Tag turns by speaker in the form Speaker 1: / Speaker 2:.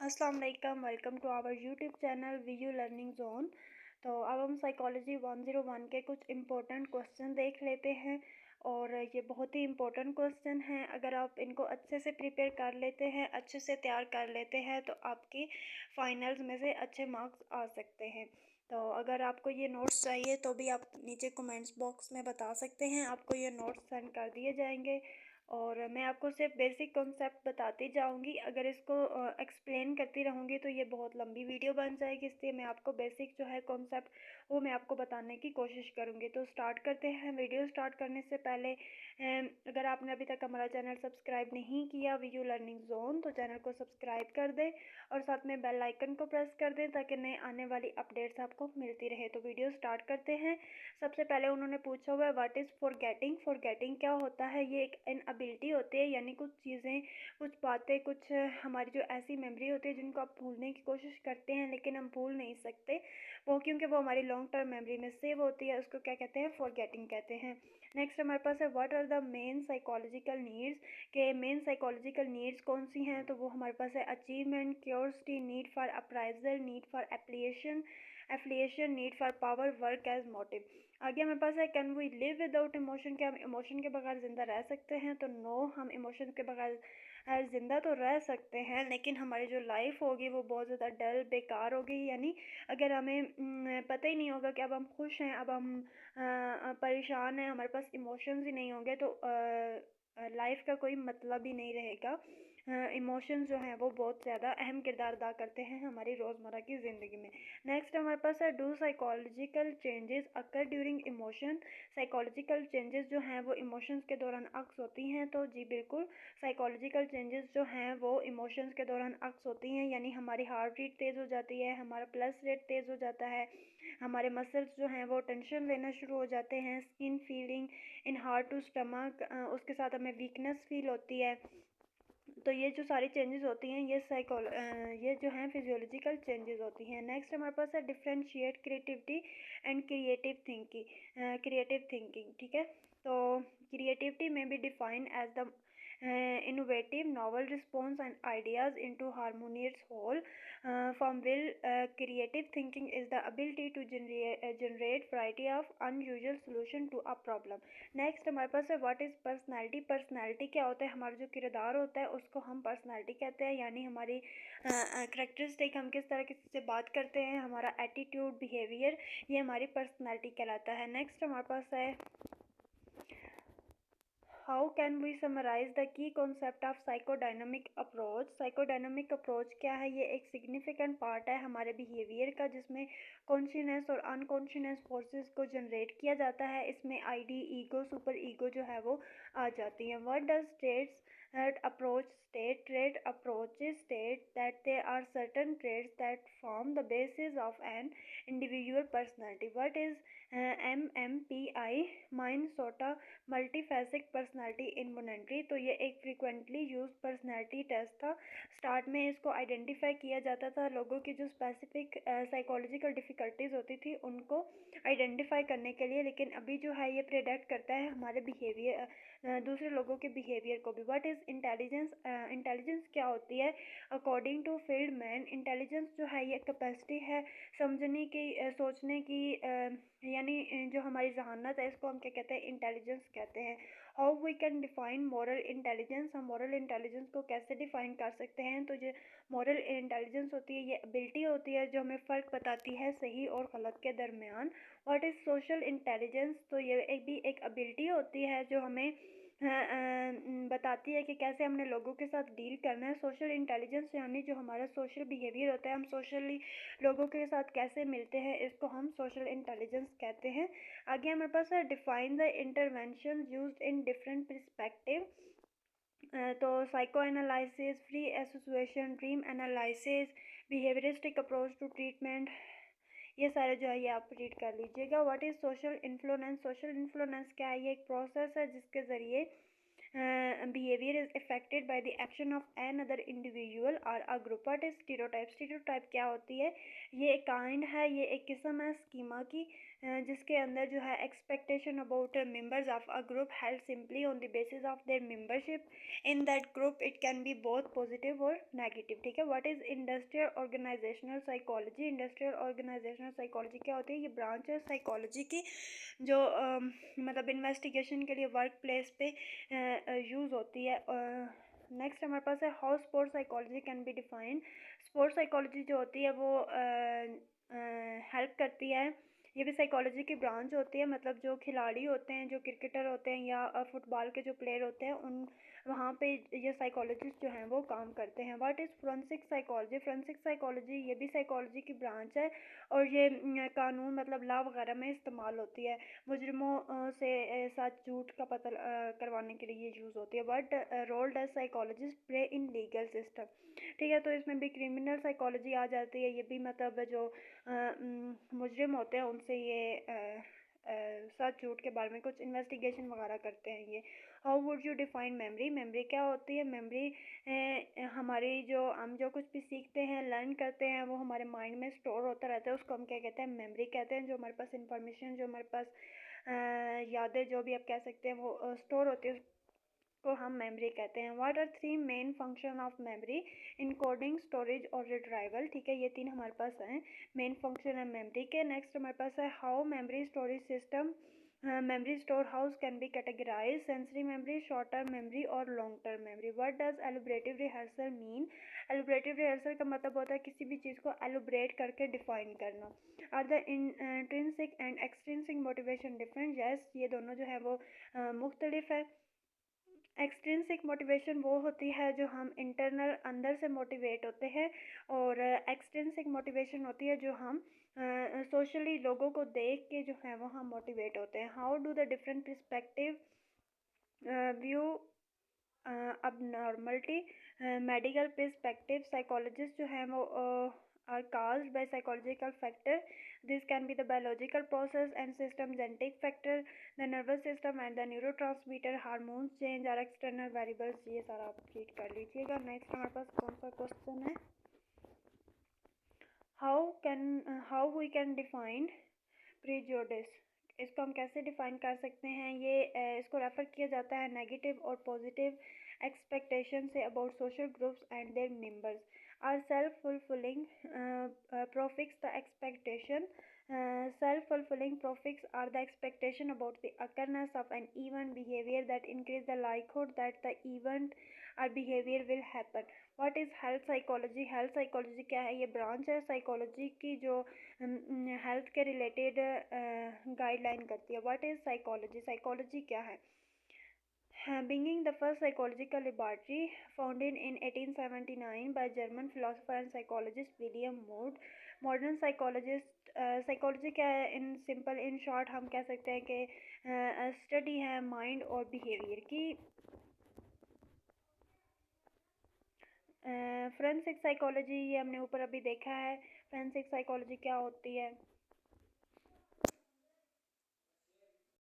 Speaker 1: अस्सलाम वालेकुम, welcome to our YouTube channel VU learning zone. तो अब हम साइकोलॉजी 101 के कुछ इम्पोर्टेंट क्वेश्चन देख लेते हैं और ये बहुत ही इम्पोर्टेंट क्वेश्चन हैं। अगर आप इनको अच्छे से प्रिपेयर कर लेते हैं, अच्छे से तैयार कर लेते हैं तो आपकी फाइनल्स में से अच्छे मार्क्स आ सकते हैं। तो अगर आपको ये नोट्स चाहिए तो भी आप नीचे कमेंट्स बॉक्स में बता सकते हैं, आपको ये नोट्स सेंड कर दिए जाएंगे। और मैं आपको सिर्फ बेसिक कॉन्सेप्ट बताती जाऊंगी। अगर इसको एक्सप्लेन करती रहूँगी तो ये बहुत लंबी वीडियो बन जाएगी, इसलिए मैं आपको बेसिक जो है कॉन्सेप्ट वो मैं आपको बताने की कोशिश करूँगी। तो स्टार्ट करते हैं। वीडियो स्टार्ट करने से पहले अगर आपने अभी तक हमारा चैनल सब्सक्राइब नहीं किया वीयू लर्निंग जोन, तो चैनल को सब्सक्राइब कर दें और साथ में बेल आइकन को प्रेस कर दें ताकि नए आने वाली अपडेट्स आपको मिलती रहे। तो वीडियो स्टार्ट करते हैं। सबसे पहले उन्होंने पूछा हुआ है व्हाट इज़ फॉरगेटिंग। फॉरगेटिंग क्या होता है? ये एक इनएबिलिटी होती है, यानी कुछ चीज़ें, कुछ बातें, कुछ हमारी जो ऐसी मेमोरी होती है जिनको आप भूलने की कोशिश करते हैं लेकिन हम भूल नहीं सकते, वो क्योंकि वो हमारी लॉन्ग टर्म मेमोरी में सेव होती है, उसको क्या कहते हैं? फॉरगेटिंग कहते हैं। नेक्स्ट हमारे पास है what are the main psychological needs. के मेन साइकोलॉजिकल नीड्स कौन सी हैं? तो वो हमारे पास है achievement, curiosity, need for appraisal, need for affiliation, need for power, work as motive. आगे हमारे पास है can we live without emotion. क्या हम इमोशन के बगैर ज़िंदा रह सकते हैं? तो नो, हम इमोशन के बगैर ज़िंदा तो रह सकते हैं लेकिन हमारी जो लाइफ होगी वो बहुत ज़्यादा डल बेकार होगी। यानी अगर हमें पता ही नहीं होगा कि अब हम खुश हैं, अब हम परेशान हैं, हमारे पास इमोशंस ही नहीं होंगे तो लाइफ का कोई मतलब ही नहीं रहेगा। इमोशंस जो हैं वो बहुत ज़्यादा अहम किरदार अदा करते हैं हमारी रोज़मर्रा की ज़िंदगी में। नेक्स्ट हमारे पास है do psychological changes occur during emotion. Psychological changes जो हैं वो इमोशंस के दौरान अक्स होती हैं। तो जी बिल्कुल, साइकोलॉजिकल चेंजेस जो हैं वो इमोशंस के दौरान अक्स होती हैं, यानी हमारी हार्ट रेट तेज़ हो जाती है, हमारा पल्स रेट तेज़ हो जाता है, हमारे मसल्स जो हैं वो टेंशन लेना शुरू हो जाते हैं, skin feeling in heart to stomach, उसके साथ हमें वीकनेस फील होती है। तो ये जो सारी चेंजेस होती हैं ये जो हैं फिजियोलॉजिकल चेंजेस होती हैं। नेक्स्ट हमारे पास है differentiate creativity and creative thinking. ठीक है, तो क्रिएटिविटी में be define as the innovative novel response and ideas into harmonious whole from will. Creative thinking is the ability to generate variety of unusual solution to a problem. Next हमारे पास है what is personality. Personality क्या होता है? हमारा जो किरदार होता है उसको हम पर्सनैलिटी कहते हैं, यानी हमारी करेक्टरिस्टिक, हम किस तरह किसी से बात करते हैं, हमारा एटीट्यूड, बिहेवियर, ये हमारी पर्सनैलिटी कहलाता है। नेक्स्ट हमारे पास है how can we summarise the key concept of psychodynamic approach. Psychodynamic approach क्या है? ये एक सिग्निफिकेंट पार्ट है हमारे बिहेवियर का, जिसमें कॉन्शियसनेस और अनकॉन्शियस फोर्सेस को जनरेट किया जाता है। इसमें आईडी, ईगो, सुपर ईगो जो है वो आ जाती हैं। What does states approach state? Trait approaches state that there are certain traits that form the basis of an individual personality. What is MMPI? Minnesota multiphasic personality inventory. तो ये एक frequently use personality test था। Start में इसको identify किया जाता था लोगों की जो स्पेसिफिक साइकोलॉजिकल डिफ़िकल्टीज होती थी उनको आइडेंटिफाई करने के लिए, लेकिन अभी जो है ये प्रेडिक्ट करता है हमारे बिहेवियर, दूसरे लोगों के बिहेवियर को भी। What is intelligence? इंटेलिजेंस क्या होती है? अकॉर्डिंग टू फील्डमैन, इंटेलिजेंस जो है ये कैपेसिटी है समझने की, सोचने की, यानी जो हमारी जहानत है इसको हम क्या कहते हैं? इंटेलिजेंस कहते हैं। How we can define moral intelligence. हम मॉरल इंटेलिजेंस को कैसे डिफाइन कर सकते हैं? तो जो मॉरल इंटेलिजेंस होती है ये एबिलिटी होती है जो हमें फ़र्क बताती है सही और गलत के दरमियान। What is social intelligence? तो ये एक एबिलिटी होती है जो हमें बताती है कि कैसे हमने लोगों के साथ डील करना है। सोशल इंटेलिजेंस यानी जो हमारा सोशल बिहेवियर होता है, हम सोशली लोगों के साथ कैसे मिलते हैं, इसको हम सोशल इंटेलिजेंस कहते हैं। आगे हमारे पास है define the intervention used in different perspective. तो psycho analysis, free association, dream analysis, behavioristic approach to treatment, ये सारे जो है ये आप रीड कर लीजिएगा। What is social influence? Social influence क्या है? ये एक प्रोसेस है जिसके ज़रिए behavior is affected by the action of another individual individual और a group. What is stereotype? Stereotype क्या होती है? ये एक काइंड है, ये एक किस्म है स्कीमा की, जिसके अंदर जो है expectation about members of a group held simply on the basis of their membership in that group. It can be both positive और नेगेटिव। ठीक है। What is industrial organisational psychology? Industrial organisational psychology क्या होती है? ये branch है psychology की जो मतलब इन्वेस्टिगेशन के लिए वर्क प्लेस पे यूज़ होती है। नेक्स्ट हमारे पास है how sports psychology can be defined. Sports psychology जो होती है वो हेल्प करती है, ये भी साइकोलॉजी की ब्रांच होती है। मतलब जो खिलाड़ी होते हैं, जो क्रिकेटर होते हैं या फुटबॉल के जो प्लेयर होते हैं, उन वहाँ पे ये साइकोलॉजिस्ट जो हैं वो काम करते हैं। What is forensic psychology? Forensic psychology ये भी साइकोलॉजी की ब्रांच है और ये कानून मतलब लॉ वगैरह में इस्तेमाल होती है। मुजरिमों से सच झूठ का पता करवाने के लिए ये यूज़ होती है। What role does psychologist play in legal system? ठीक है, तो इसमें भी क्रिमिनल साइकोलॉजी आ जाती है। ये भी मतलब जो मुजरिम होते हैं उनसे ये सच झूठ के बारे में कुछ इन्वेस्टिगेशन वगैरह करते हैं ये। How would you define memory? Memory क्या होती है? मेमोरी हमारी जो हम जो कुछ भी सीखते हैं, लर्न करते हैं, वो हमारे माइंड में स्टोर होता रहता है, उसको हम क्या कहते हैं? मेमोरी कहते हैं। जो हमारे पास इंफॉर्मेशन, जो हमारे पास यादें, जो भी आप कह सकते हैं, वो स्टोर होती है, को हम मेमोरी कहते हैं। What are three main function of memory? Encoding, storage और रिट्राइवल। ठीक है, ये तीन हमारे पास हैं मेन फंक्शन है मेमोरी के। नेक्स्ट हमारे पास है how memory storage system memory store house can be categorise. Sensory memory, short term memory और long term memory. What does elaborative rehearsal mean? Elaborative rehearsal का मतलब होता है किसी भी चीज़ को एलुबरेट करके डिफाइन करना। Are the intrinsic and extrinsic motivation different? Yes, ये दोनों जो है वो मुख्तलिफ है। एक्सट्रिंसिक मोटिवेशन वो होती है जो हम इंटरनल अंदर से मोटिवेट होते हैं, और एक्सट्रिंसिक मोटिवेशन होती है जो हम सोशली लोगों को देख के जो है वो हम मोटिवेट होते हैं। How do the different perspective view abnormality? Medical perspective, psychologist जो हैं वो are caused by psychological factor. This can be the biological process and system, genetic factor, the nervous system and the neurotransmitter, hormones change or external variables। ये सारा आप read कर लीजिएगा। Next हमारे पास कौन सा क्वेश्चन है? How we can define prejudice? इसको हम कैसे डिफाइन कर सकते हैं? ये इसको रेफर किया जाता है नेगेटिव और पॉजिटिव एक्सपेक्टेशन से about social groups and their members. Are self fulfilling prophecies the expectation? Self fulfilling prophecies are the expectation about the occurrence of an event behavior that increase the likelihood that the event or behavior will happen. What is health psychology? Health psychology क्या है? ये branch है psychology की जो health के related guideline करती है। What is psychology? Psychology क्या है? Being the first psychological laboratory founded in 1879 by German philosopher and psychologist William Mood. Modern psychologist psychology क्या है? इन सिंपल इन शॉर्ट हम कह सकते हैं कि स्टडी है माइंड और बिहेवियर की। फोरेंसिक साइकोलॉजी ये हमने ऊपर अभी देखा है। फोरेंसिक साइकोलॉजी क्या होती है?